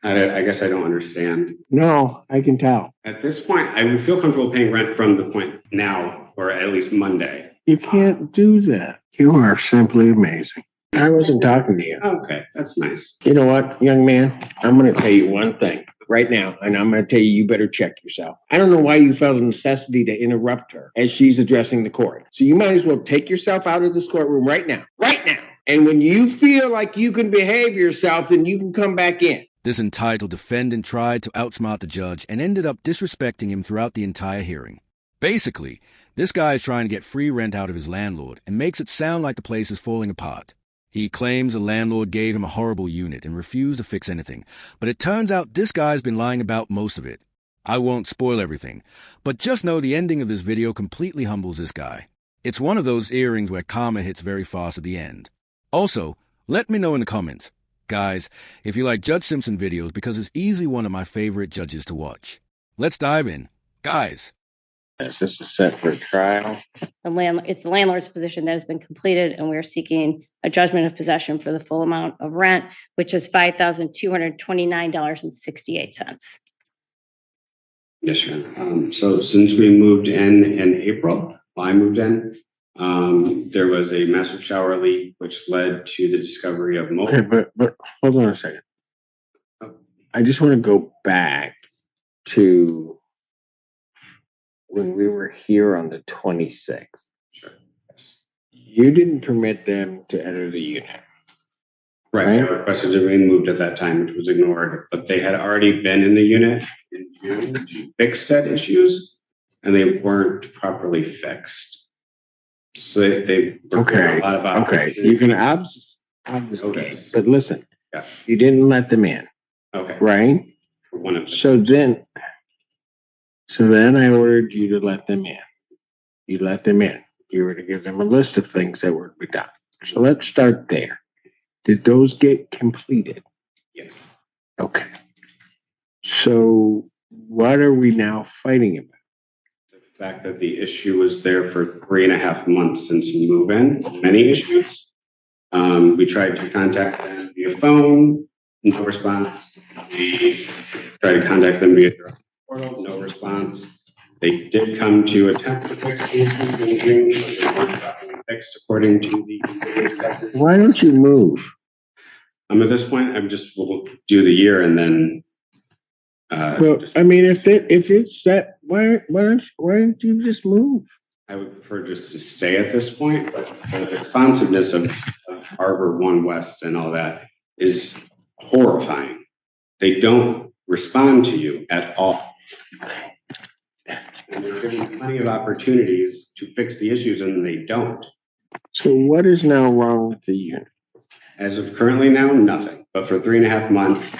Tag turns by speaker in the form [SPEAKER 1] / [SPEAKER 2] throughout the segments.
[SPEAKER 1] I guess I don't understand.
[SPEAKER 2] No, I can tell.
[SPEAKER 1] At this point, I would feel comfortable paying rent from the point now, or at least Monday.
[SPEAKER 2] You can't do that. You are simply amazing. I wasn't talking to you.
[SPEAKER 1] Okay, that's nice.
[SPEAKER 2] You know what, young man? I'm going to tell you one thing right now, and I'm going to tell you, you better check yourself. I don't know why you felt a necessity to interrupt her as she's addressing the court. So you might as well take yourself out of this courtroom right now. Right now. And when you feel like you can behave yourself, then you can come back in.
[SPEAKER 3] This entitled defendant tried to outsmart the judge and ended up disrespecting him throughout the entire hearing. Basically, this guy is trying to get free rent out of his landlord and makes it sound like the place is falling apart. He claims the landlord gave him a horrible unit and refused to fix anything, but it turns out this guy's been lying about most of it. I won't spoil everything, but just know the ending of this video completely humbles this guy. It's one of those earrings where karma hits very fast at the end. Also, let me know in the comments, guys, if you like Judge Simpson videos, because it's easily one of my favorite judges to watch. Let's dive in. Guys.
[SPEAKER 2] Is this a set for trial?
[SPEAKER 4] It's the landlord's position that has been completed, and we're seeking a judgment of possession for the full amount of rent, which is $5,229.68.
[SPEAKER 1] Yes, sir. So since we moved in April, I moved in, there was a massive shower leak, which led to the discovery of mold.
[SPEAKER 2] Okay, but hold on a second. I just want to go back to when we were here on the 26th.
[SPEAKER 1] Sure. Yes.
[SPEAKER 2] You didn't permit them to enter the unit.
[SPEAKER 1] Right. They requested to be moved at that time, which was ignored, but they had already been in the unit in June to fix said issues, and they weren't properly fixed. So they were
[SPEAKER 2] okay.
[SPEAKER 1] A lot of
[SPEAKER 2] okay. You can obfuscate, okay. But listen, yeah. You didn't let them in.
[SPEAKER 1] Okay.
[SPEAKER 2] Right?
[SPEAKER 1] For one of them.
[SPEAKER 2] So then I ordered you to let them in. You let them in. You were to give them a list of things that were to be done. So let's start there. Did those get completed?
[SPEAKER 1] Yes.
[SPEAKER 2] Okay. So what are we now fighting about?
[SPEAKER 1] The fact that the issue was there for 3.5 months since move-in. Many issues. We tried to contact them via phone, no response. We tried to contact them via their portal, no response. They did come to attempt to fix the issues in June, but they weren't properly fixed according to the.
[SPEAKER 2] Why don't you move?
[SPEAKER 1] At this point, I'm just will do the year and then.
[SPEAKER 2] Well, I mean, if it's that, why don't you just move?
[SPEAKER 1] I would prefer just to stay at this point, but the responsiveness of Harbor One West and all that is horrifying. They don't respond to you at all. And they're given plenty of opportunities to fix the issues, and they don't.
[SPEAKER 2] So what is now wrong with the unit?
[SPEAKER 1] As of currently now, nothing. But for 3.5 months,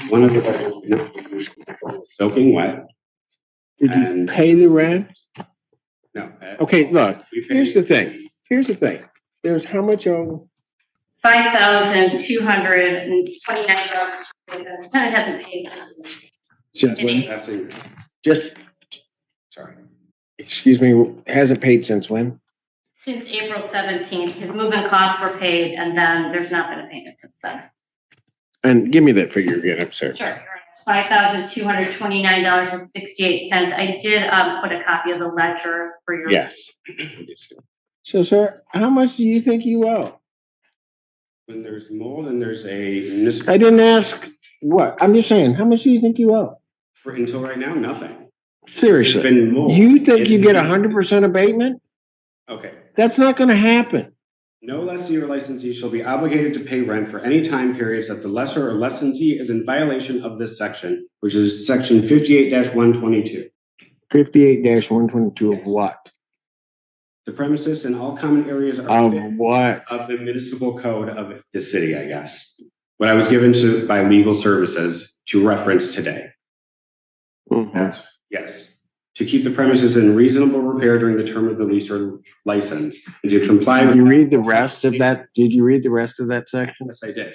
[SPEAKER 1] one of the bedrooms was soaking wet.
[SPEAKER 2] Did you pay the rent?
[SPEAKER 1] No.
[SPEAKER 2] Okay, look, here's the thing. There's how much on?
[SPEAKER 4] $5,229. It hasn't paid.
[SPEAKER 2] Since when? Sorry. Excuse me, hasn't paid since when?
[SPEAKER 4] Since April 17th. His move-in costs were paid, and then there's not been a payment since then.
[SPEAKER 2] And give me that figure again, I'm sorry.
[SPEAKER 4] Sure. It's $5,229.68. I did put a copy of the ledger for your.
[SPEAKER 2] Yes. So, sir, how much do you think you owe?
[SPEAKER 1] When there's mold and there's a.
[SPEAKER 2] I didn't ask what. I'm just saying, how much do you think you owe?
[SPEAKER 1] Until right now, nothing.
[SPEAKER 2] Seriously. You think you get 100% abatement?
[SPEAKER 1] Okay.
[SPEAKER 2] That's not going to happen.
[SPEAKER 1] No lessee or licensee shall be obligated to pay rent for any time periods that the lessor or licensee is in violation of this section, which is section 58-122.
[SPEAKER 2] 58-122 of what?
[SPEAKER 1] The premises and all common areas are
[SPEAKER 2] of what?
[SPEAKER 1] Of the municipal code of the city, I guess. What I was given by legal services to reference today.
[SPEAKER 2] Mm-hmm.
[SPEAKER 1] Yes. To keep the premises in reasonable repair during the term of the lease or license. And to comply with.
[SPEAKER 2] Did you read the rest of that? Did you read the rest of that section?
[SPEAKER 1] Yes, I did.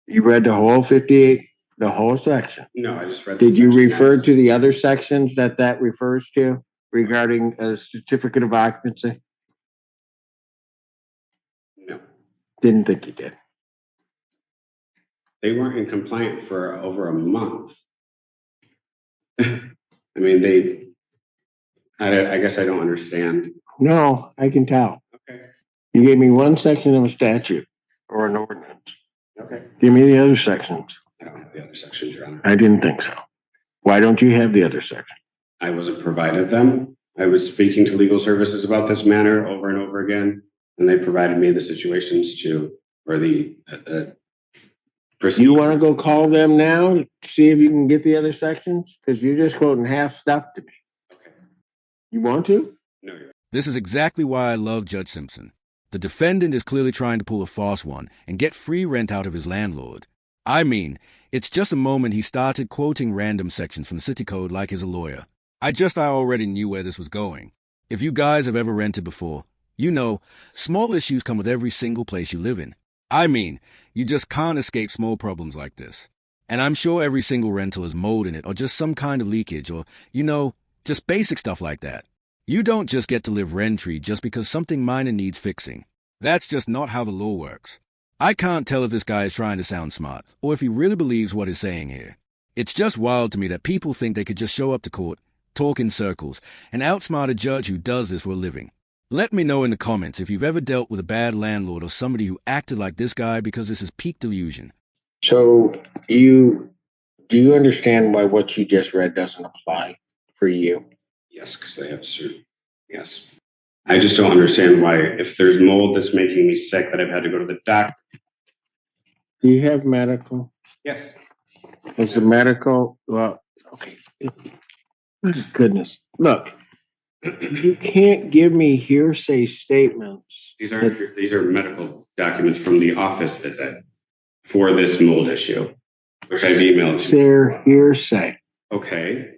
[SPEAKER 2] You read the whole 58, the whole section?
[SPEAKER 1] No, I just read.
[SPEAKER 2] Did you refer to the other sections that refers to regarding a certificate of occupancy?
[SPEAKER 1] No.
[SPEAKER 2] Didn't think you did.
[SPEAKER 1] They weren't in compliance for over a month. I mean, I guess I don't understand.
[SPEAKER 2] No, I can tell.
[SPEAKER 1] Okay.
[SPEAKER 2] You gave me one section of a statute or an ordinance.
[SPEAKER 1] Okay.
[SPEAKER 2] Give me the other sections.
[SPEAKER 1] I don't have the other sections, Your Honor.
[SPEAKER 2] I didn't think so. Why don't you have the other section?
[SPEAKER 1] I wasn't provided them. I was speaking to legal services about this matter over and over again, and they provided me the situations or the
[SPEAKER 2] You want to go call them now, see if you can get the other sections? Because you're just quoting half stuff to me.
[SPEAKER 1] Okay.
[SPEAKER 2] You want to?
[SPEAKER 1] No, you're
[SPEAKER 3] This is exactly why I love Judge Simpson. The defendant is clearly trying to pull a fast one and get free rent out of his landlord. I mean, it's just a moment he started quoting random sections from the city code like he's a lawyer. I already knew where this was going. If you guys have ever rented before, you know, small issues come with every single place you live in. I mean, you just can't escape small problems like this. And I'm sure every single rental has mold in it or just some kind of leakage or, just basic stuff like that. You don't just get to live rent-free just because something minor needs fixing. That's just not how the law works. I can't tell if this guy is trying to sound smart or if he really believes what he's saying here. It's just wild to me that people think they could just show up to court, talk in circles, and outsmart a judge who does this for a living. Let me know in the comments if you've ever dealt with a bad landlord or somebody who acted like this guy, because this is peak delusion.
[SPEAKER 2] So do you understand why what you just read doesn't apply for you?
[SPEAKER 1] Yes, because they have certain. Yes. I just don't understand why, if there's mold that's making me sick, that I've had to go to the doctor.
[SPEAKER 2] Do you have medical?
[SPEAKER 1] Yes.
[SPEAKER 2] Is the medical? Well, okay. Goodness. Look, you can't give me hearsay statements.
[SPEAKER 1] These are medical documents from the office visit for this mold issue, which I've emailed to.
[SPEAKER 2] They're hearsay.
[SPEAKER 1] Okay.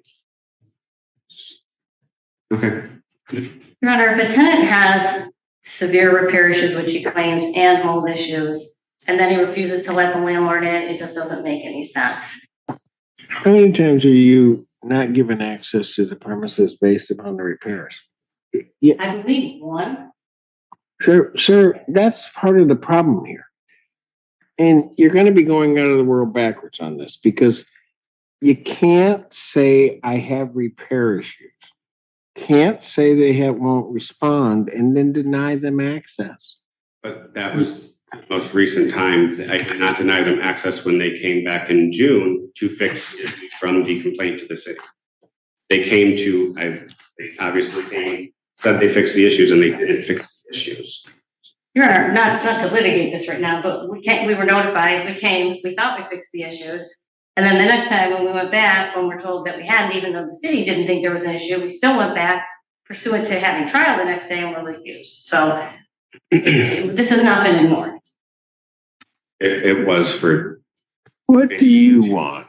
[SPEAKER 1] Okay.
[SPEAKER 4] Your Honor, if a tenant has severe repair issues, which he claims, and mold issues, and then he refuses to let the landlord in, it just doesn't make any sense.
[SPEAKER 2] How many times are you not given access to the premises based upon the repairs? Yeah,
[SPEAKER 4] I believe one.
[SPEAKER 2] sir, that's part of the problem here. And you're going to be going out of the world backwards on this, because you can't say I have repair issues. Can't say they won't respond and then deny them access.
[SPEAKER 1] But that was the most recent time. I did not deny them access when they came back in June to fix the issue from the complaint to the city. They came to, they obviously came, said they fixed the issues, and they didn't fix the issues.
[SPEAKER 4] Your Honor, not to litigate this right now, but we were notified, we thought we fixed the issues. And then the next time when we went back, when we're told that we hadn't, even though the city didn't think there was an issue, we still went back pursuant to having trial the next day and were refused. So this has not been ignored.
[SPEAKER 1] It was for.
[SPEAKER 2] What do you want?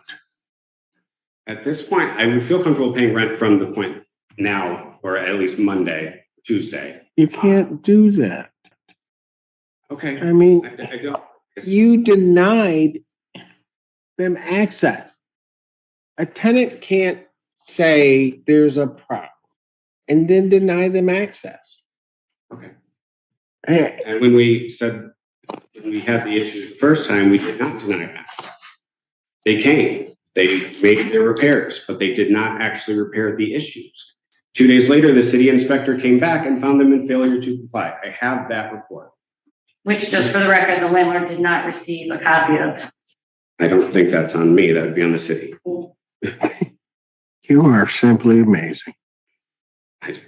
[SPEAKER 1] At this point, I would feel comfortable paying rent from the point now, or at least Monday, Tuesday.
[SPEAKER 2] You can't do that.
[SPEAKER 1] Okay.
[SPEAKER 2] I mean,
[SPEAKER 1] I don't.
[SPEAKER 2] you denied them access. A tenant can't say there's a problem and then deny them access.
[SPEAKER 1] Okay.
[SPEAKER 2] Hey,
[SPEAKER 1] And when we had the issue the first time, we did not deny access. They came, they made their repairs, but they did not actually repair the issues. 2 days later, the city inspector came back and found them in failure to comply. I have that report.
[SPEAKER 4] Which, just for the record, the landlord did not receive a copy of.
[SPEAKER 1] I don't think that's on me. That would be on the city.
[SPEAKER 2] you are simply amazing.
[SPEAKER 1] Okay.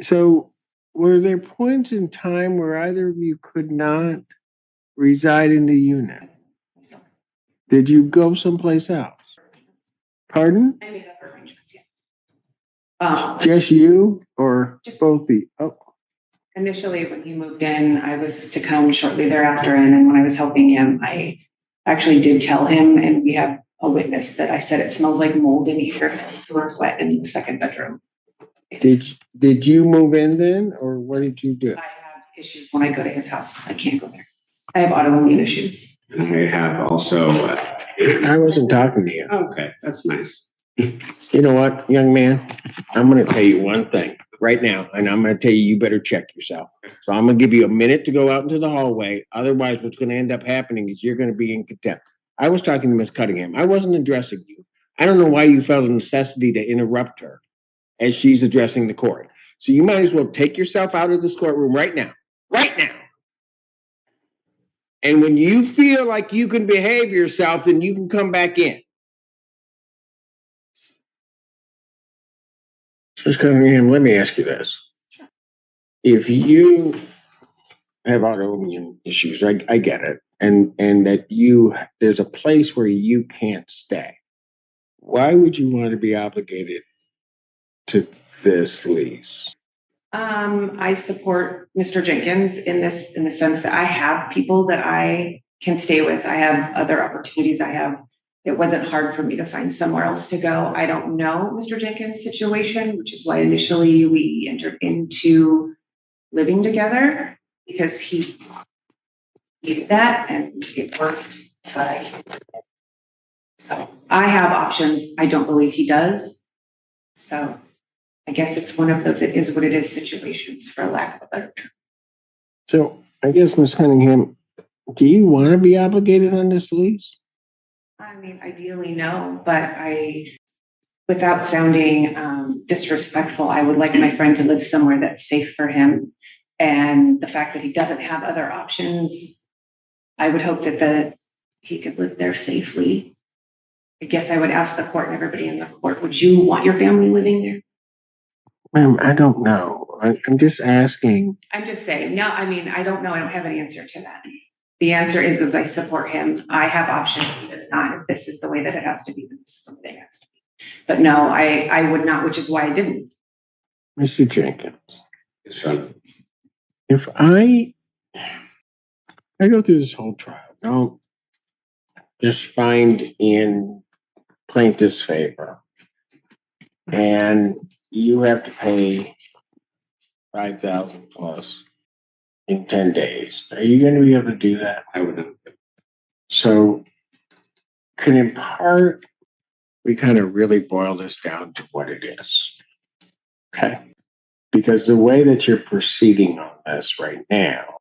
[SPEAKER 2] So, were there points in time where either of you could not reside in the unit? Did you go someplace else? Pardon?
[SPEAKER 5] I made other arrangements, yeah.
[SPEAKER 2] Just you or
[SPEAKER 5] Just-
[SPEAKER 2] both of you? Oh,
[SPEAKER 5] Initially, when he moved in, I was to come shortly thereafter, and then when I was helping him, I actually did tell him, and we have a witness, that I said it smells like mold in here, and the floor's wet in the second bedroom.
[SPEAKER 2] did you move in then, or what did you do?
[SPEAKER 5] I have issues when I go to his house. I can't go there. I have autoimmune issues.
[SPEAKER 1] I have also.
[SPEAKER 2] I wasn't talking to you.
[SPEAKER 1] Okay, that's nice.
[SPEAKER 2] You know what, young man? I'm going to tell you one thing right now, and I'm going to tell you, you better check yourself. So I'm going to give you a minute to go out into the hallway. Otherwise, what's going to end up happening is you're going to be in contempt. I was talking to Miss Cunningham. I wasn't addressing you. I don't know why you felt a necessity to interrupt her as she's addressing the court. So you might as well take yourself out of this courtroom right now. Right now. And when you feel like you can behave yourself, then you can come back in. Ms. Cunningham, let me ask you this. If you have autoimmune issues, I get it, and that there's a place where you can't stay, why would you want to be obligated to this lease?
[SPEAKER 5] I support Mr. Jenkins in the sense that I have people that I can stay with. I have other opportunities. It wasn't hard for me to find somewhere else to go. I don't know Mr. Jenkins' situation, which is why initially we entered into living together, because he did that and it worked. So I have options. I don't believe he does. So I guess it's one of those, it is what it is situations, for lack of a better term.
[SPEAKER 2] So I guess, Ms. Cunningham, do you want to be obligated on this lease?
[SPEAKER 5] I mean, ideally, no, but without sounding disrespectful, I would like my friend to live somewhere that's safe for him. And the fact that he doesn't have other options, I would hope that he could live there safely. I guess I would ask the court and everybody in the court, would you want your family living there?
[SPEAKER 2] Ma'am, I don't know. I'm just asking.
[SPEAKER 5] I'm just saying, no, I mean, I don't know. I don't have an answer to that. The answer is I support him. I have options. He does not. If this is the way that it has to be, then this is the way it has to be. But no, I would not, which is why I didn't.
[SPEAKER 2] Mr. Jenkins,
[SPEAKER 1] Yes, sir.
[SPEAKER 2] if I go through this whole trial, don't just find in plaintiff's favor, and you have to pay $5,000 plus in 10 days. Are you going to be able to do that?
[SPEAKER 1] I would not.
[SPEAKER 2] So can in part, we kind of really boil this down to what it is. Okay. Because the way that you're proceeding on this right now,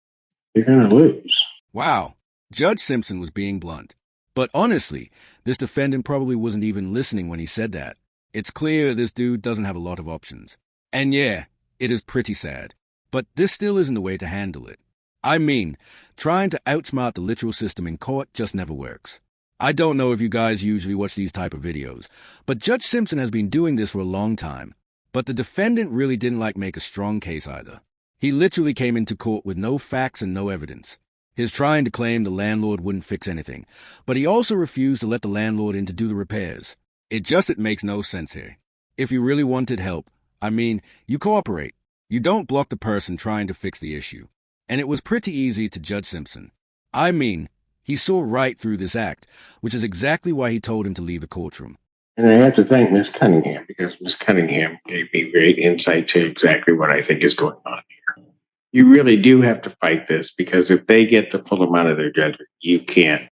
[SPEAKER 2] you're going to lose.
[SPEAKER 3] Wow, Judge Simpson was being blunt. But honestly, this defendant probably wasn't even listening when he said that. It's clear this dude doesn't have a lot of options. And yeah, it is pretty sad. But this still isn't the way to handle it. I mean, trying to outsmart the literal system in court just never works. I don't know if you guys usually watch these type of videos, but Judge Simpson has been doing this for a long time. But the defendant really didn't make a strong case either. He literally came into court with no facts and no evidence. He's trying to claim the landlord wouldn't fix anything, but he also refused to let the landlord in to do the repairs. It makes no sense here. If you really wanted help, I mean, you cooperate. You don't block the person trying to fix the issue. And it was pretty easy to Judge Simpson. I mean, he saw right through this act, which is exactly why he told him to leave the courtroom.
[SPEAKER 2] And I have to thank Ms. Cunningham, because Ms. Cunningham gave me great insight to exactly what I think is going on here. You really do have to fight this, because if they get the full amount of their judgment, you can't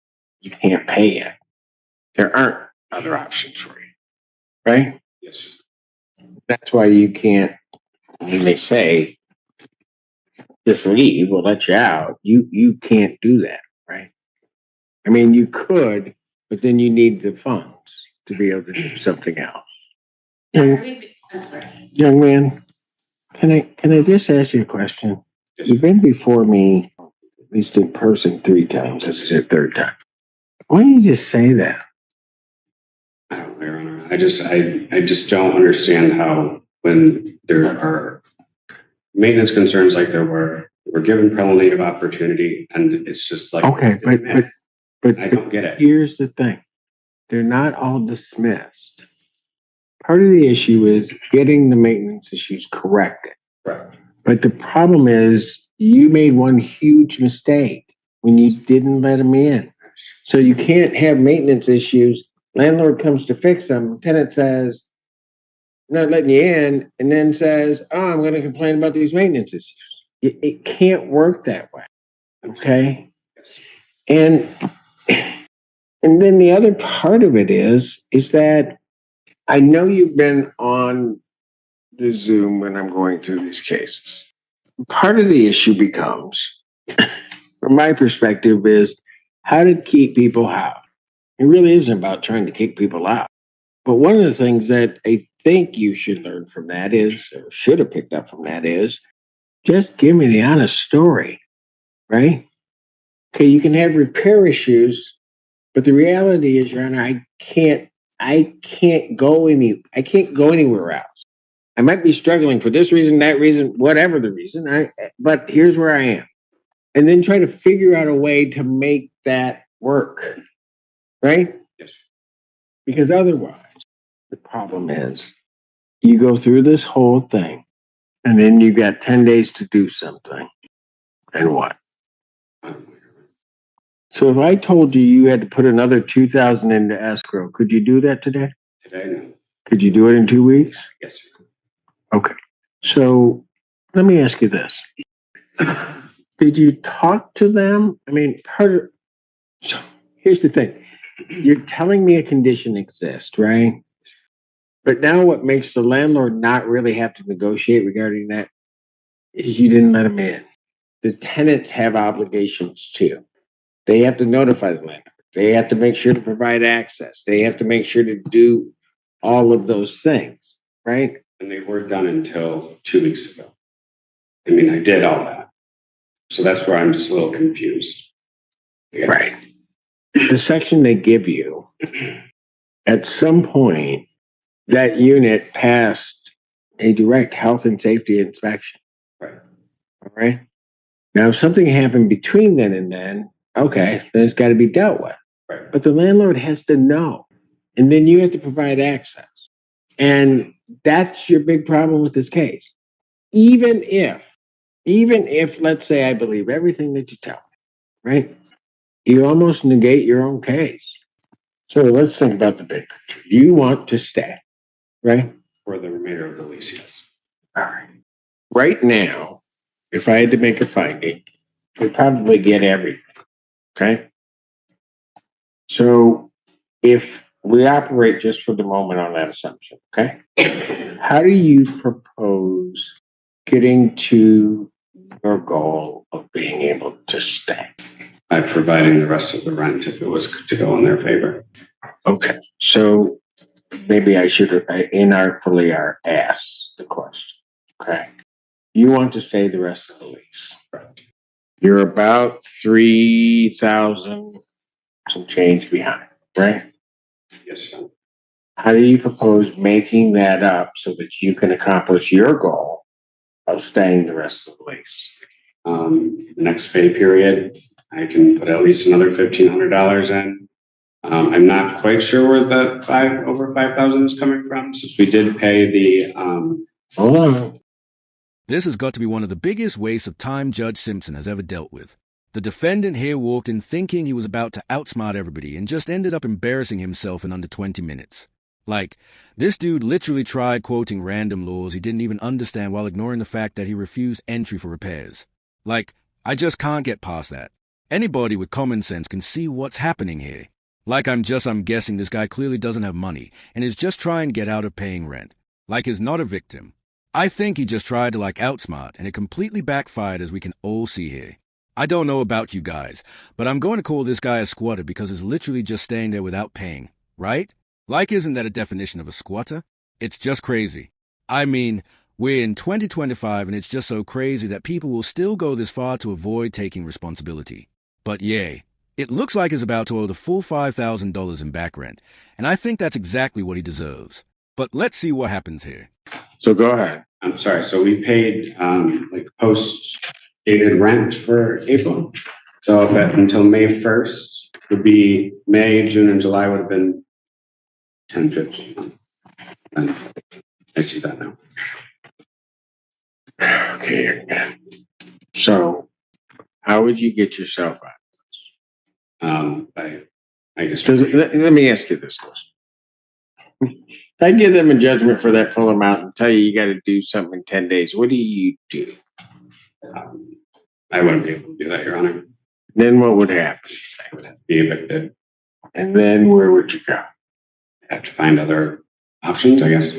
[SPEAKER 2] pay it. There aren't other options for you, right?
[SPEAKER 1] Yes.
[SPEAKER 2] That's why you can't, when they say, just leave, we'll let you out. You can't do that, right? I mean, you could, but then you need the funds to be able to do something else.
[SPEAKER 4] I'm sorry.
[SPEAKER 2] Young man, can I just ask you a question?
[SPEAKER 1] Yes.
[SPEAKER 2] You've been before me, at least in person, 3 times. This is your 3rd time. Why don't you just say that?
[SPEAKER 1] I don't know, Your Honor. I just don't understand how, when there are maintenance concerns like there were, we're given plenty of opportunity, and it's just like,
[SPEAKER 2] Okay, but
[SPEAKER 1] I don't get it.
[SPEAKER 2] Here's the thing. They're not all dismissed. Part of the issue is getting the maintenance issues corrected.
[SPEAKER 1] Right.
[SPEAKER 2] But the problem is you made one huge mistake when you didn't let them in. So you can't have maintenance issues. Landlord comes to fix them. Tenant says, not letting you in, and then says, oh, I'm going to complain about these maintenance issues. It can't work that way. Okay? And then the other part of it is that I know you've been on the Zoom when I'm going through these cases. Part of the issue becomes, from my perspective, is how to keep people out. It really isn't about trying to kick people out. But one of the things that I think you should learn from that is, or should have picked up from that is, just give me the honest story, right? Okay, you can have repair issues, but the reality is, Your Honor, I can't go anywhere else. I might be struggling for this reason, that reason, whatever the reason. But here's where I am, and then try to figure out a way to make that work, right?
[SPEAKER 1] Yes.
[SPEAKER 2] Because otherwise, the problem is, you go through this whole thing, and then you got 10 days to do something, and what? So if I told you you had to put another 2,000 into escrow, could you do that today?
[SPEAKER 1] Today, no.
[SPEAKER 2] Could you do it in 2 weeks?
[SPEAKER 1] Yes, sir.
[SPEAKER 2] Okay. So let me ask you this. Did you talk to them? I mean, so here's the thing. You're telling me a condition exists, right? But now what makes the landlord not really have to negotiate regarding that is you didn't let them in. The tenants have obligations too. They have to notify the landlord. They have to make sure to provide access. They have to make sure to do all of those things, right?
[SPEAKER 1] And they were done until 2 weeks ago. I mean, I did all that. So that's where I'm just a little confused. Yeah.
[SPEAKER 2] Right. The section they give you, at some point, that unit passed a direct health and safety inspection.
[SPEAKER 1] Right.
[SPEAKER 2] All right. Now, if something happened between then and then, okay, then it's got to be dealt with.
[SPEAKER 1] Right.
[SPEAKER 2] But the landlord has to know. And then you have to provide access. And that's your big problem with this case. Even if, let's say, I believe everything that you tell me, right? You almost negate your own case. So let's think about the big picture. You want to stay, right?
[SPEAKER 1] For the remainder of the lease, yes.
[SPEAKER 2] All right. Right now, if I had to make a finding, we'd probably get everything. Okay. So if we operate just for the moment on that assumption, okay? How do you propose getting to your goal of being able to stay?
[SPEAKER 1] By providing the rest of the rent if it was to go in their favor.
[SPEAKER 2] Okay. So maybe I should have inartfully asked the question. Okay. You want to stay the rest of the lease.
[SPEAKER 1] Right.
[SPEAKER 2] You're about 3,000 some change behind, right?
[SPEAKER 1] Yes, sir.
[SPEAKER 2] How do you propose making that up so that you can accomplish your goal of staying the rest of the lease?
[SPEAKER 1] The next pay period, I can put at least another $1,500 in. I'm not quite sure where the over 5,000 is coming from, since we did pay the.
[SPEAKER 2] Hold on.
[SPEAKER 3] This has got to be one of the biggest wastes of time Judge Simpson has ever dealt with. The defendant here walked in thinking he was about to outsmart everybody and just ended up embarrassing himself in under 20 minutes. Like, this dude literally tried quoting random laws he didn't even understand while ignoring the fact that he refused entry for repairs. Like, I just can't get past that. Anybody with common sense can see what's happening here. Like I'm guessing this guy clearly doesn't have money and is just trying to get out of paying rent. Like he's not a victim. I think he just tried to outsmart and it completely backfired, as we can all see here. I don't know about you guys, but I'm going to call this guy a squatter because he's literally just staying there without paying, right? Like, isn't that a definition of a squatter? It's just crazy. I mean, we're in 2025 and it's just so crazy that people will still go this far to avoid taking responsibility. But yay, it looks like he's about to owe the full $5,000 in back rent, and I think that's exactly what he deserves. But let's see what happens here.
[SPEAKER 2] So go ahead.
[SPEAKER 1] I'm sorry. So we paid post-dated rent for April. So that until May 1st would be May, June, and July would have been 10, 15. And I see that now.
[SPEAKER 2] Okay. So how would you get yourself out?
[SPEAKER 1] I guess.
[SPEAKER 2] Let me ask you this question. I give them a judgment for that full amount and tell you got to do something in 10 days. What do you do?
[SPEAKER 1] I wouldn't be able to do that, Your Honor.
[SPEAKER 2] Then what would happen?
[SPEAKER 1] I would have to be evicted.
[SPEAKER 2] And then where would you go?
[SPEAKER 1] I have to find other options, I guess.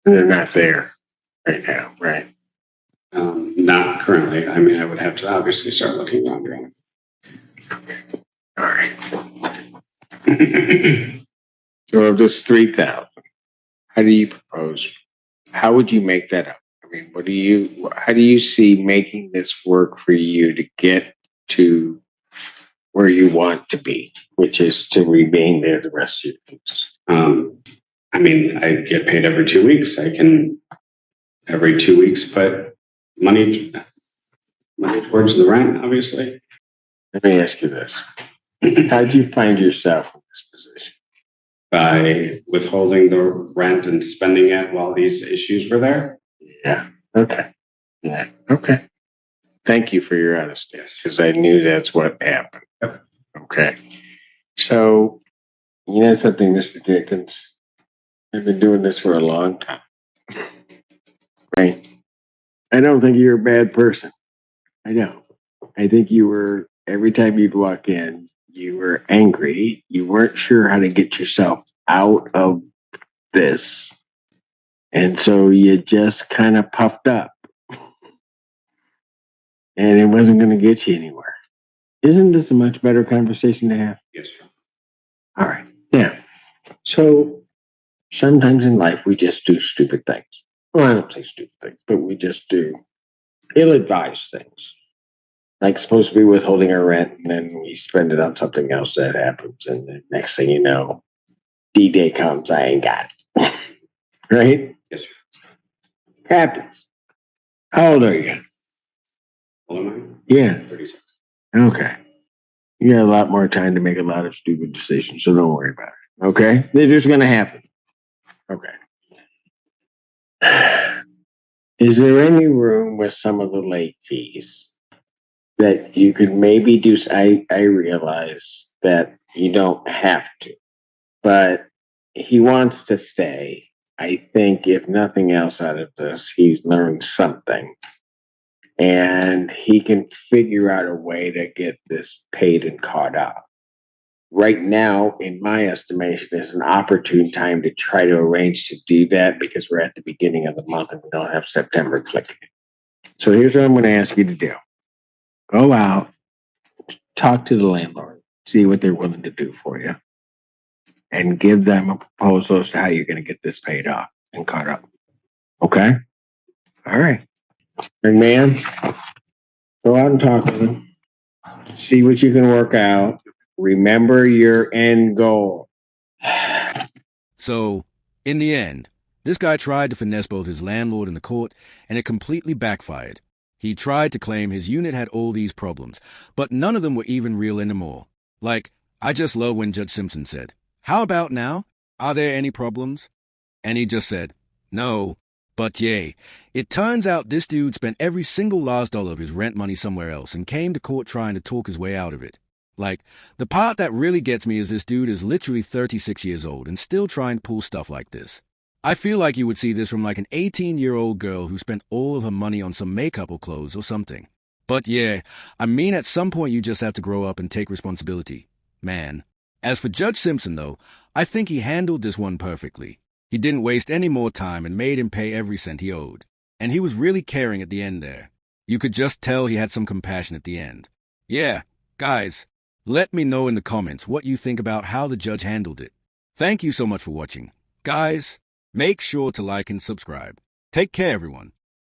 [SPEAKER 2] They're not there. right now, right?
[SPEAKER 1] Not currently. I mean, I would have to obviously start looking around around.
[SPEAKER 2] All right. So of this 3,000, how do you propose? How would you make that up? I mean, how do you see making this work for you to get to where you want to be, which is to remain there the rest of your lives?
[SPEAKER 1] I mean, I get paid every 2 weeks. I can every 2 weeks put money towards the rent, obviously.
[SPEAKER 2] Let me ask you this. How did you find yourself in this position?
[SPEAKER 1] By withholding the rent and spending it while these issues were there.
[SPEAKER 2] Yeah. Okay. Yeah. Okay. Thank you for your honesty, because I knew that's what happened.
[SPEAKER 1] Yep.
[SPEAKER 2] Okay. So, you know something, Mr. Jenkins? I've been doing this for a long time. Right? I don't think you're a bad person. I don't. I think you were, every time you'd walk in, you were angry. You weren't sure how to get yourself out of this. And so you just kind of puffed up. And it wasn't going to get you anywhere. Isn't this a much better conversation to have?
[SPEAKER 1] Yes, sir.
[SPEAKER 2] All right. Now, so sometimes in life we just do stupid things. Well, I don't say stupid things, but we just do ill-advised things. Like supposed to be withholding our rent, and then we spend it on something else that happens, and the next thing you know, D-Day comes, I ain't got it. Right?
[SPEAKER 1] Yes, sir.
[SPEAKER 2] Happens. How old are you?
[SPEAKER 1] How am I?
[SPEAKER 2] Yeah.
[SPEAKER 1] 36.
[SPEAKER 2] Okay. You got a lot more time to make a lot of stupid decisions, so don't worry about it. Okay? They're just going to happen. Okay. Is there any room with some of the late fees that you could maybe do? I realize that you don't have to, but he wants to stay. I think if nothing else out of this, he's learned something. And he can figure out a way to get this paid and caught up. Right now, in my estimation, is an opportune time to try to arrange to do that because we're at the beginning of the month and we don't have September clicking. So here's what I'm going to ask you to do. Go out, talk to the landlord, see what they're willing to do for you, and give them a proposal as to how you're going to get this paid off and caught up. Okay? All right. Young man, go out and talk with them. See what you can work out. Remember your end goal.
[SPEAKER 3] So, in the end, this guy tried to finesse both his landlord and the court, and it completely backfired. He tried to claim his unit had all these problems, but none of them were even real anymore. Like, I just love when Judge Simpson said, "How about now? Are there any problems?" And he just said, "No, but yay." It turns out this dude spent every single last dollar of his rent money somewhere else and came to court trying to talk his way out of it. Like, the part that really gets me is this dude is literally 36 years old and still trying to pull stuff like this. I feel like you would see this from like an 18-year-old girl who spent all of her money on some makeup or clothes or something. But yeah, I mean at some point you just have to grow up and take responsibility. Man. As for Judge Simpson though, I think he handled this one perfectly. He didn't waste any more time and made him pay every cent he owed. And he was really caring at the end there. You could just tell he had some compassion at the end. Yeah, guys, let me know in the comments what you think about how the judge handled it. Thank you so much for watching. Guys, make sure to like and subscribe. Take care, everyone.